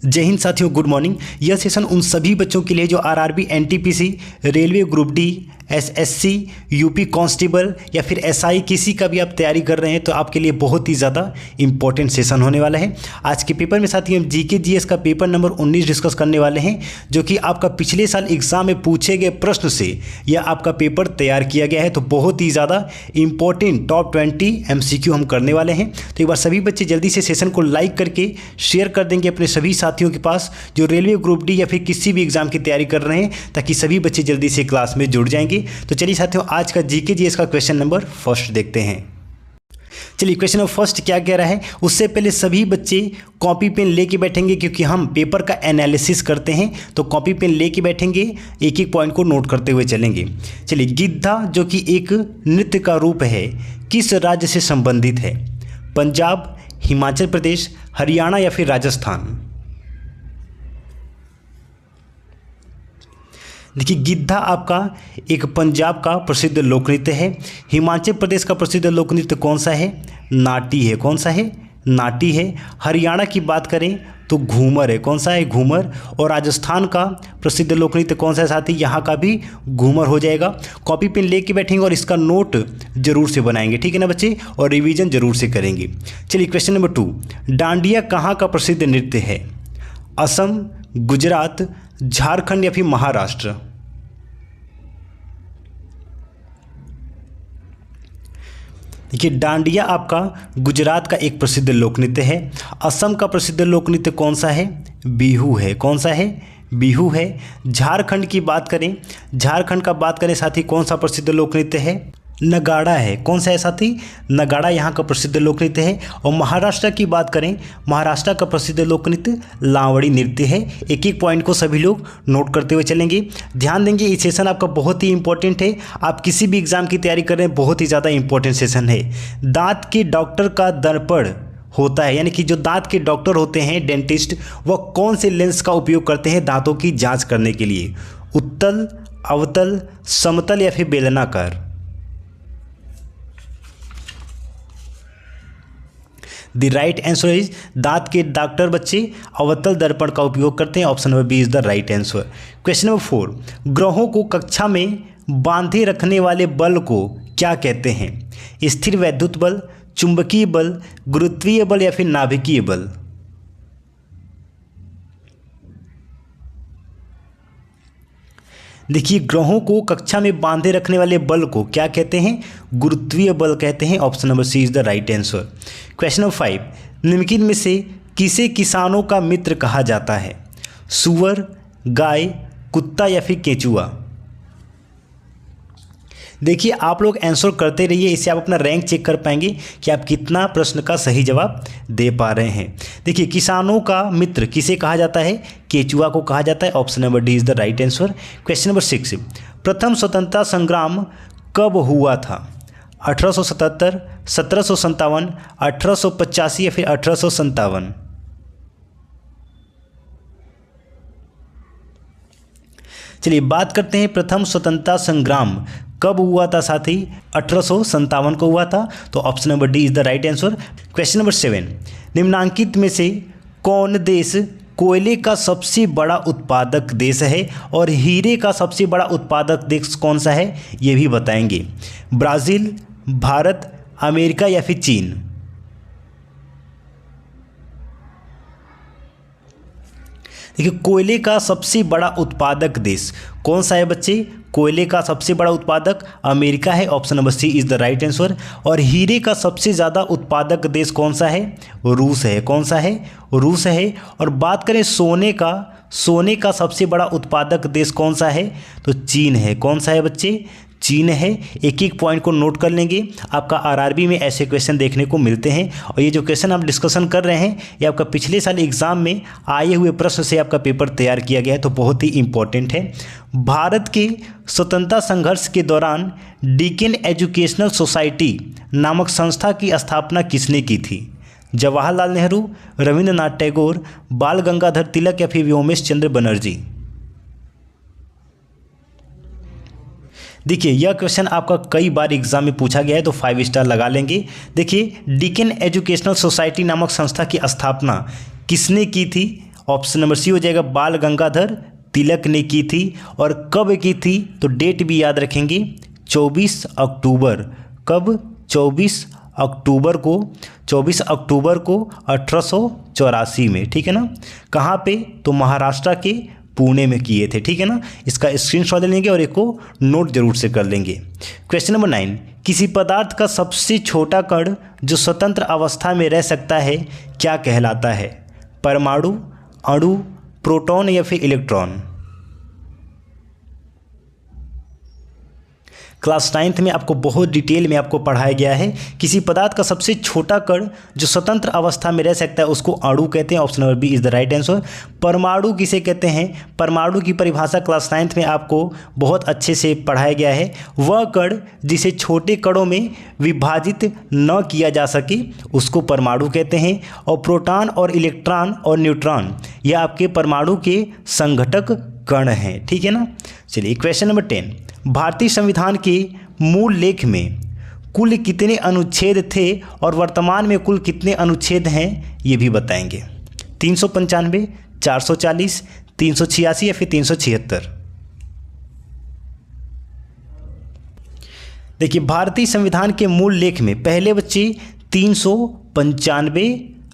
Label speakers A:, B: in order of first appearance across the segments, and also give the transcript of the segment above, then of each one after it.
A: जय हिंद साथियों, good morning. यह सेशन उन सभी बच्चों के लिए जो RRB, NTPC, railway group D, SSC, UP constable या फिर एसआई किसी का भी आप तैयारी कर रहे हैं तो आपके लिए बहुत ही ज़्यादा इंपॉर्टेंट सेशन होने वाला है। आज के पेपर में साथियों हम जीके जीएस का पेपर नंबर 19 डिस्कस करने वाले हैं, जो कि आपका पिछले साल एग्जाम में पूछे गए प्रश्न से यह आपका पेपर तैयार किया गया है। तो बहुत ही ज़्यादा इंपॉर्टेंट टॉप 20 एमसीक्यू हम करने वाले हैं। तो एक बार सभी बच्चे जल्दी से सेशन को लाइक करके शेयर कर देंगे अपने सभी साथियों के पास जो रेलवे ग्रुप डी या फिर किसी भी एग्जाम की तैयारी कर रहे हैं, ताकि सभी बच्चे जल्दी से क्लास में जुड़ जाएंगे। तो चलिए साथियों आज का जीके जीएस का क्वेश्चन नंबर फर्स्ट देखते हैं। चलिए क्वेश्चन नंबर फर्स्ट क्या कह रहा है, उससे पहले सभी बच्चे कॉपी पेन लेके बैठेंगे क्योंकि हम पेपर का एनालिसिस करते हैं। तो कॉपी पेन लेके बैठेंगे, एक एक पॉइंट को नोट करते हुए चलेंगे। चलिए, गिद्धा जो कि एक नृत्य का रूप है किस राज्य से संबंधित है? पंजाब, हिमाचल प्रदेश, हरियाणा या फिर राजस्थान? देखिए, गिद्धा आपका एक पंजाब का प्रसिद्ध लोक नृत्य है। हिमाचल प्रदेश का प्रसिद्ध लोक नृत्य कौन सा है? नाटी है। कौन सा है? नाटी है। हरियाणा की बात करें तो घूमर है। कौन सा है? घूमर। और राजस्थान का प्रसिद्ध लोक नृत्य कौन सा है साथी? यहाँ का भी घूमर हो जाएगा। कॉपी पेन लेके बैठेंगे और इसका नोट जरूर से बनाएंगे, ठीक है ना बच्चे, और रिवीजन जरूर से करेंगे। चलिए क्वेश्चन नंबर 2, डांडिया कहाँ का प्रसिद्ध नृत्य है? असम, गुजरात, झारखंड या फिर महाराष्ट्र? देखिए, डांडिया आपका गुजरात का एक प्रसिद्ध लोक नृत्य है। असम का प्रसिद्ध लोक नृत्य कौन सा है? बिहू है। कौन सा है? बिहू है। झारखंड की बात करें, झारखंड का बात करें साथी, कौन सा प्रसिद्ध लोक नृत्य है? नगाड़ा है। कौन सा है साथी? नगाड़ा यहाँ का प्रसिद्ध लोक नृत्य है। और महाराष्ट्र की बात करें, महाराष्ट्र का प्रसिद्ध लोक नृत्य लावड़ी नृत्य है। एक एक पॉइंट को सभी लोग नोट करते हुए चलेंगे। ध्यान देंगे, ये सेशन आपका बहुत ही इंपॉर्टेंट है। आप किसी भी एग्जाम की तैयारी कर रहे हैं, बहुत ही ज़्यादा इंपॉर्टेंट सेशन है। दांत के डॉक्टर का दर्पण होता है, यानी कि जो दांत के डॉक्टर होते हैं, डेंटिस्ट, वह कौन से लेंस का उपयोग करते हैं दांतों की जाँच करने के लिए? उत्तल, अवतल, समतल या फिर बेलनाकार? द राइट आंसर इज, दांत के डॉक्टर बच्चे अवतल दर्पण का उपयोग करते हैं। Option number B is the right answer. Question number 4, ग्रहों को कक्षा में बांधे रखने वाले बल को क्या कहते हैं? स्थिर वैद्युत बल, चुंबकीय बल, गुरुत्वीय बल या फिर नाभिकीय बल? देखिए, ग्रहों को कक्षा में बांधे रखने वाले बल को क्या कहते हैं? गुरुत्वीय बल कहते हैं। Option number C is the right answer. Question number 5, निम्नलिखित में से किसे किसानों का मित्र कहा जाता है? सुअर, गाय, कुत्ता या फिर केंचुआ? देखिए, आप लोग आंसर करते रहिए, इससे आप अपना रैंक चेक कर पाएंगे कि आप कितना प्रश्न का सही जवाब दे पा रहे हैं। देखिए, किसानों का मित्र किसे कहा जाता है? केचुआ को कहा जाता है। Option number D is the right answer. Question number 6, प्रथम स्वतंत्रता संग्राम कब हुआ था? 1877, 1757, 1885 या फिर 1857? चलिए बात करते हैं प्रथम स्वतंत्रता संग्राम कब हुआ था साथी? 1857 को हुआ था। तो option number D is the right answer. Question number 7, निम्नांकित में से कौन देश कोयले का सबसे बड़ा उत्पादक देश है और हीरे का सबसे बड़ा उत्पादक देश कौन सा है, ये भी बताएंगे? ब्राज़ील, भारत, अमेरिका या फिर चीन? देखिए, कोयले का सबसे बड़ा उत्पादक देश कौन सा है बच्चे? कोयले का सबसे बड़ा उत्पादक अमेरिका है। Option number C is the right answer. और हीरे का सबसे ज़्यादा उत्पादक देश कौन सा है? रूस है। कौन सा है? रूस है। और बात करें सोने का सबसे बड़ा उत्पादक देश कौन सा है? तो चीन है। कौन सा है बच्चे? चीन है। एक एक पॉइंट को नोट कर लेंगे, आपका आरआरबी में ऐसे क्वेश्चन देखने को मिलते हैं। और ये जो क्वेश्चन आप डिस्कशन कर रहे हैं, ये आपका पिछले साल एग्जाम में आए हुए प्रश्न से आपका पेपर तैयार किया गया है, तो बहुत ही इंपॉर्टेंट है। भारत के स्वतंत्रता संघर्ष के दौरान डीकेन एजुकेशनल सोसाइटी नामक संस्था की स्थापना किसने की थी? जवाहरलाल नेहरू, रविंद्रनाथ टैगोर, बाल गंगाधर तिलक या फिर व्योमेश चंद्र बनर्जी? देखिए, यह क्वेश्चन आपका कई बार एग्जाम में पूछा गया है, तो 5 स्टार लगा लेंगे। देखिए, डीकेन एजुकेशनल सोसाइटी नामक संस्था की स्थापना किसने की थी? ऑप्शन नंबर सी हो जाएगा बाल गंगाधर तिलक ने की थी। और कब की थी तो डेट भी याद रखेंगे 24 अक्टूबर। कब? 24 अक्टूबर को 1884 में, ठीक है ना। कहाँ पे? तो महाराष्ट्र के पुणे में किए थे, ठीक है ना। इसका स्क्रीनशॉट ले लेंगे और एक को नोट जरूर से कर लेंगे। क्वेश्चन नंबर 9, किसी पदार्थ का सबसे छोटा कण जो स्वतंत्र अवस्था में रह सकता है क्या कहलाता है? परमाणु, अणु, प्रोटॉन या फिर इलेक्ट्रॉन? क्लास 9th में आपको बहुत डिटेल में आपको पढ़ाया गया है। किसी पदार्थ का सबसे छोटा कण जो स्वतंत्र अवस्था में रह सकता है उसको अणु कहते हैं। Option number B is the right answer. परमाणु किसे कहते हैं? परमाणु की परिभाषा क्लास 9th में आपको बहुत अच्छे से पढ़ाया गया है। वह कण जिसे छोटे कणों में विभाजित न किया जा सके उसको परमाणु कहते हैं। और प्रोटॉन और इलेक्ट्रॉन और न्यूट्रॉन यह आपके परमाणु के संघटक कण हैं, ठीक है ना। चलिए क्वेश्चन नंबर 10, भारतीय संविधान के मूल लेख में कुल कितने अनुच्छेद थे और वर्तमान में कुल कितने अनुच्छेद हैं ये भी बताएंगे। 395, 440, 386 या फिर 376? देखिए भारतीय संविधान के मूल लेख में पहले बच्चे 395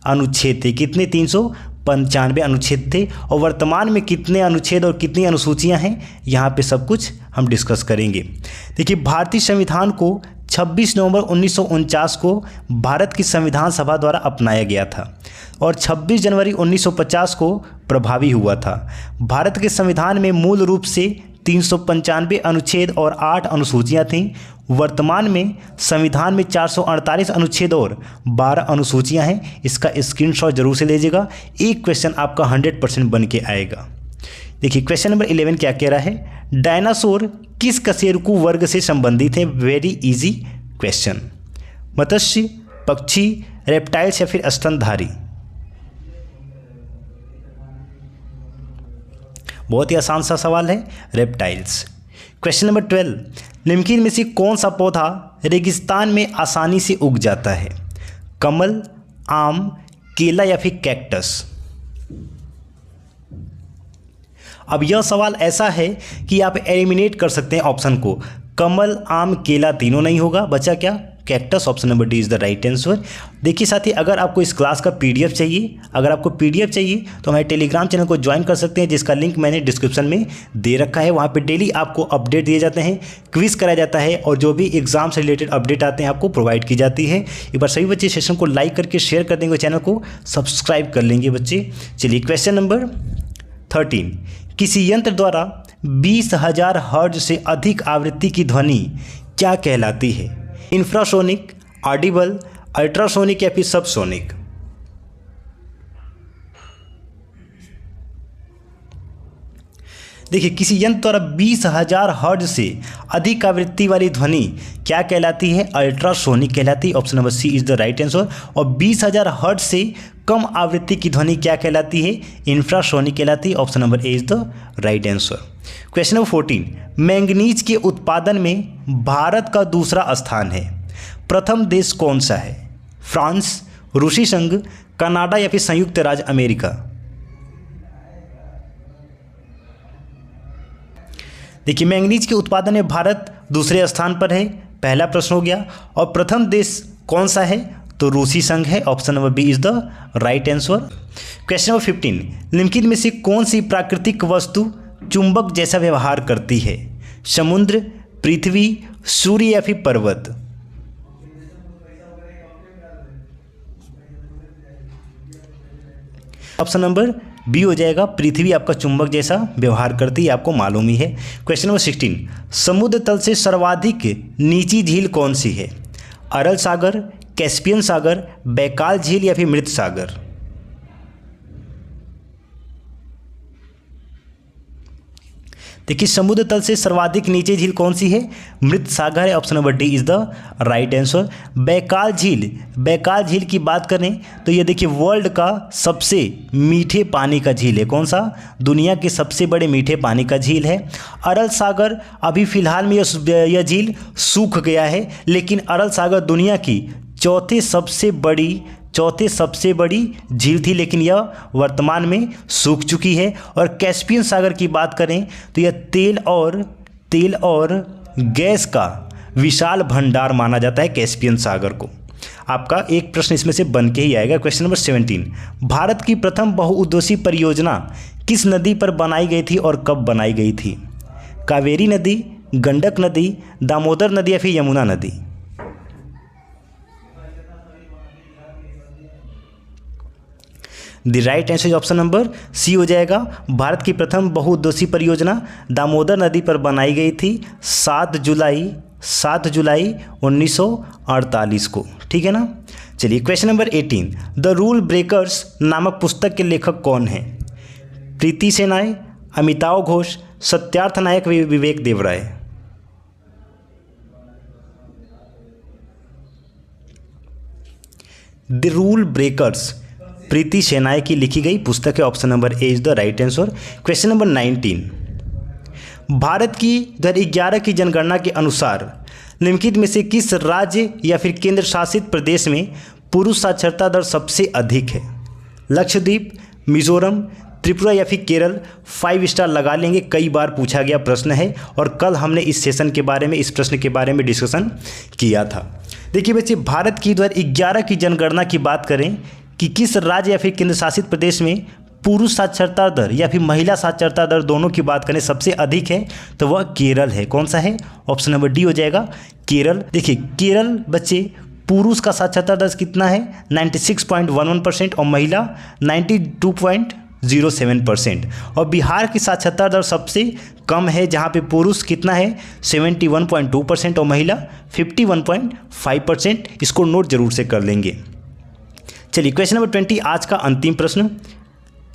A: अनुच्छेद थे। कितने? 395 अनुच्छेद थे। और वर्तमान में कितने अनुच्छेद और कितनी अनुसूचियां हैं यहाँ पे सब कुछ हम डिस्कस करेंगे। देखिए भारतीय संविधान को 26 नवंबर 1949 को भारत की संविधान सभा द्वारा अपनाया गया था और 26 जनवरी 1950 को प्रभावी हुआ था। भारत के संविधान में मूल रूप से 395 अनुच्छेद और 8 अनुसूचियां थीं। वर्तमान में संविधान में 448 अनुच्छेद और 12 अनुसूचियां हैं। इसका स्क्रीनशॉट जरूर से लीजिएगा, एक क्वेश्चन आपका 100% बन के आएगा। देखिए क्वेश्चन नंबर 11 क्या कह रहा है? डायनासोर किस कशेरुकी वर्ग से संबंधित है? Very easy question. मत्स्य, पक्षी, रेप्टाइल्स या फिर स्तनधारी? बहुत ही आसान सा सवाल है, रेप्टाइल्स। क्वेश्चन नंबर 12, निम्नलिखित में से कौन सा पौधा रेगिस्तान में आसानी से उग जाता है? कमल, आम, केला या फिर कैक्टस? अब यह सवाल ऐसा है कि आप एलिमिनेट कर सकते हैं ऑप्शन को। कमल, आम, केला तीनों नहीं होगा, बचा क्या? Cactus. Option number D is the right answer. देखिए साथी, अगर आपको इस क्लास का पीडीएफ चाहिए तो हमारे टेलीग्राम चैनल को ज्वाइन कर सकते हैं, जिसका लिंक मैंने डिस्क्रिप्शन में दे रखा है। वहाँ पे डेली आपको अपडेट दिए जाते हैं, क्विज कराया जाता है और जो भी एग्जाम से रिलेटेड अपडेट आते हैं आपको प्रोवाइड की जाती है। एक बार सभी बच्चे सेशन को लाइक करके शेयर कर देंगे, चैनल को सब्सक्राइब कर लेंगे बच्चे। चलिए क्वेश्चन नंबर 13, किसी यंत्र द्वारा 20,000 हर्ट्ज से अधिक आवृत्ति की ध्वनि क्या कहलाती है? इंफ्रासोनिक, ऑडिबल, अल्ट्रासोनिक या फिर सबसोनिक? देखिए किसी यंत्र द्वारा 20,000 हर्ट्ज से अधिक आवृत्ति वाली ध्वनि क्या कहलाती है? अल्ट्रासोनिक कहलाती है। Option number C is the right answer. और 20,000 हर्ट्ज से कम आवृत्ति की ध्वनि क्या कहलाती है? इंफ्रासोनिक कहलाती है। Option number A is the right answer. Question number 14, manganese के उत्पादन में भारत का दूसरा स्थान है। प्रथम देश कौन सा है? फ्रांस, रूसी संघ, कनाडा या फिर संयुक्त राज्य अमेरिका? देखिए मैंगनीज के उत्पादन में भारत दूसरे स्थान पर है, पहला प्रश्न हो गया। और प्रथम देश कौन सा है? तो रूसी संघ है। Option number B is the right answer. Question number 15, निम्नलिखित में से कौन सी प्राकृतिक वस्तु चुंबक जैसा व्यवहार करती है? समुद्र, पृथ्वी, सूर्य या फिर पर्वत? ऑप्शन नंबर बी हो जाएगा, पृथ्वी आपका चुंबक जैसा व्यवहार करती है, आपको मालूम ही है। क्वेश्चन नंबर 16, समुद्र तल से सर्वाधिक नीची झील कौन सी है? अरल सागर, कैस्पियन सागर, बैकाल झील या फिर मृत सागर? देखिए समुद्र तल से सर्वाधिक नीचे झील कौन सी है? मृत सागर है। Option number D is the right answer. Baikal झील की बात करें तो ये देखिए वर्ल्ड का सबसे मीठे पानी का झील है। कौन सा? दुनिया के सबसे बड़े मीठे पानी का झील है। अरल सागर अभी फिलहाल में यह झील सूख गया है, लेकिन अरल सागर दुनिया की चौथी सबसे बड़ी चौथे सबसे बड़ी झील थी, लेकिन यह वर्तमान में सूख चुकी है। और कैस्पियन सागर की बात करें तो यह तेल और गैस का विशाल भंडार माना जाता है कैस्पियन सागर को। आपका एक प्रश्न इसमें से बन के ही आएगा। क्वेश्चन नंबर 17, भारत की प्रथम बहुउद्देशीय परियोजना किस नदी पर बनाई गई थी और कब बनाई गई थी? कावेरी नदी, गंडक नदी, दामोदर नदी या फिर यमुना नदी? The right answer option number C हो जाएगा। भारत की प्रथम बहुउद्देशीय परियोजना दामोदर नदी पर बनाई गई थी 7 जुलाई 1948 को। ठीक है ना। चलिए question number 18, the rule breakers नामक पुस्तक के लेखक कौन हैं? प्रीति सेनाय, अमिताव घोष, सत्यार्थ नायक, विवेक देवराय? द रूल ब्रेकर्स प्रीति सेनाय की लिखी गई पुस्तक है। Option number A is the right answer. Question number 19, Bharat की 2011 की जनगणना के अनुसार निम्नलिखित में से किस राज्य या फिर केंद्र शासित प्रदेश में पुरुष साक्षरता दर सबसे अधिक है? लक्षद्वीप, मिजोरम, त्रिपुरा या फिर केरल? 5 स्टार लगा लेंगे, कई बार पूछा गया प्रश्न है और कल हमने इस सेशन के बारे में, इस प्रश्न के बारे में डिस्कशन किया था। देखिए बच्चे, भारत की 2011 की जनगणना की बात करें कि किस राज्य या फिर केंद्र शासित प्रदेश में पुरुष साक्षरता दर या फिर महिला साक्षरता दर दोनों की बात करें सबसे अधिक है, तो वह केरल है। कौन सा है? ऑप्शन नंबर डी हो जाएगा, केरल। देखिए केरल बच्चे पुरुष का साक्षरता दर कितना है? 96.11% और महिला 92.07%। और बिहार की साक्षरता दर सबसे कम है, जहाँ पे पुरुष कितना है? 71.2% और महिला 51.5%। इसको नोट जरूर से कर लेंगे। चलिए क्वेश्चन नंबर 20, आज का अंतिम प्रश्न,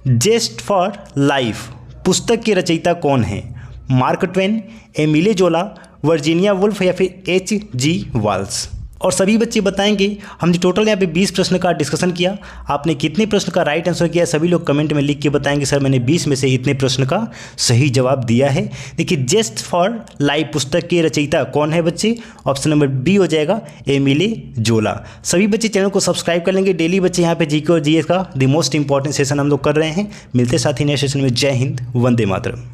A: जेस्ट फॉर लाइफ पुस्तक के रचयिता कौन है? मार्क ट्वेन, एमिले जोला, वर्जीनिया वुल्फ या फिर H.G. वेल्स? और सभी बच्चे बताएंगे। हमने टोटल यहाँ पे 20 प्रश्न का डिस्कशन किया। आपने कितने प्रश्न का राइट आंसर किया? सभी लोग कमेंट में लिख के बताएंगे सर मैंने 20 में से इतने प्रश्न का सही जवाब दिया है। देखिए जेस्ट फॉर लाइफ पुस्तक के रचयिता कौन है बच्चे? ऑप्शन नंबर बी हो जाएगा, एमिले जोला। सभी बच्चे चैनल को सब्सक्राइब कर लेंगे। डेली बच्चे यहाँ पे जीके और जीएस का द मोस्ट इंपॉर्टेंट सेशन हम लोग कर रहे हैं। मिलते साथ ही नए सेशन में। जय हिंद, वंदे मातरम।